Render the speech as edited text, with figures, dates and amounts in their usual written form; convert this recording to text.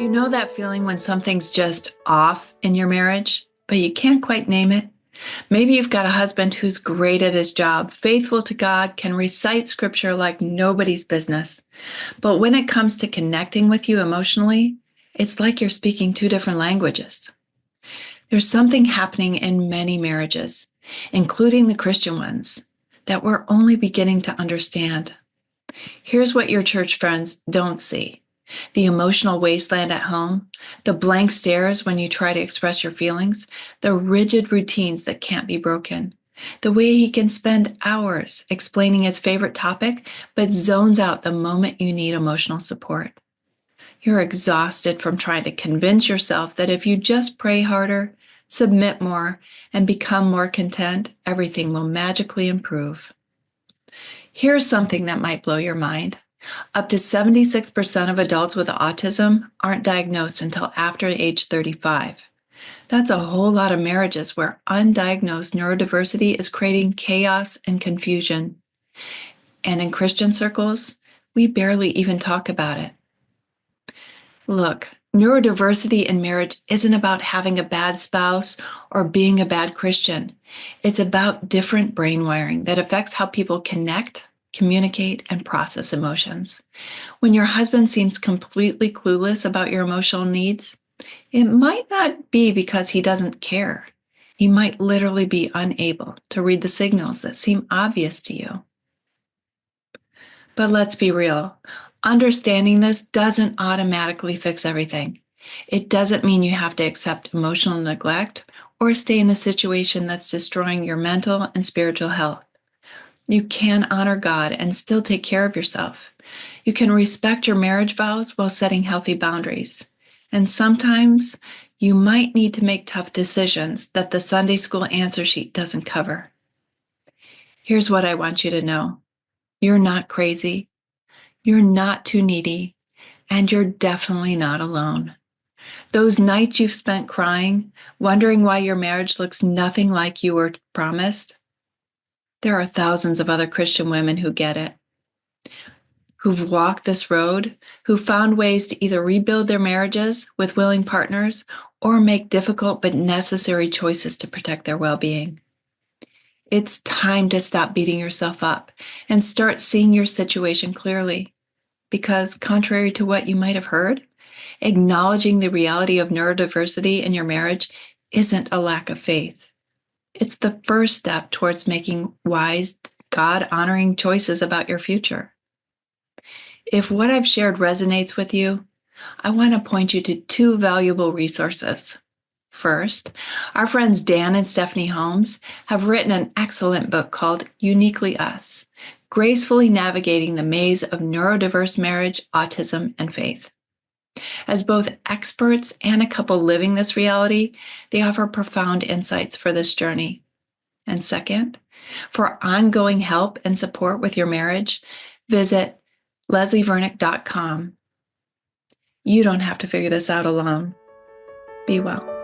You know that feeling when something's just off in your marriage, but you can't quite name it? Maybe you've got a husband who's great at his job, faithful to God, can recite scripture like nobody's business. But when it comes to connecting with you emotionally, it's like you're speaking two different languages. There's something happening in many marriages, including the Christian ones, that we're only beginning to understand. Here's what your church friends don't see: the emotional wasteland at home, the blank stares when you try to express your feelings, the rigid routines that can't be broken, the way he can spend hours explaining his favorite topic, but zones out the moment you need emotional support. You're exhausted from trying to convince yourself that if you just pray harder, submit more, and become more content, everything will magically improve. Here's something that might blow your mind. Up to 76% of adults with autism aren't diagnosed until after age 35. That's a whole lot of marriages where undiagnosed neurodiversity is creating chaos and confusion. And in Christian circles, we barely even talk about it. Look, neurodiversity in marriage isn't about having a bad spouse or being a bad Christian. It's about different brain wiring that affects how people connect, communicate, and process emotions. When your husband seems completely clueless about your emotional needs, it might not be because he doesn't care. He might literally be unable to read the signals that seem obvious to you. But let's be real. Understanding this doesn't automatically fix everything. It doesn't mean you have to accept emotional neglect or stay in a situation that's destroying your mental and spiritual health. You can honor God and still take care of yourself. You can respect your marriage vows while setting healthy boundaries. And sometimes you might need to make tough decisions that the Sunday school answer sheet doesn't cover. Here's what I want you to know. You're not crazy. You're not too needy. And you're definitely not alone. Those nights you've spent crying, wondering why your marriage looks nothing like you were promised, there are thousands of other Christian women who get it, who've walked this road, who found ways to either rebuild their marriages with willing partners or make difficult but necessary choices to protect their well-being. It's time to stop beating yourself up and start seeing your situation clearly. Because contrary to what you might have heard, acknowledging the reality of neurodiversity in your marriage isn't a lack of faith. It's the first step towards making wise, God-honoring choices about your future. If what I've shared resonates with you, I want to point you to two valuable resources. First, our friends Dan and Stephanie Holmes have written an excellent book called Uniquely Us, Gracefully Navigating the Maze of Neurodiverse Marriage, Autism, and Faith. As both experts and a couple living this reality, they offer profound insights for this journey. And second, for ongoing help and support with your marriage, visit leslievernick.com. You don't have to figure this out alone. Be well.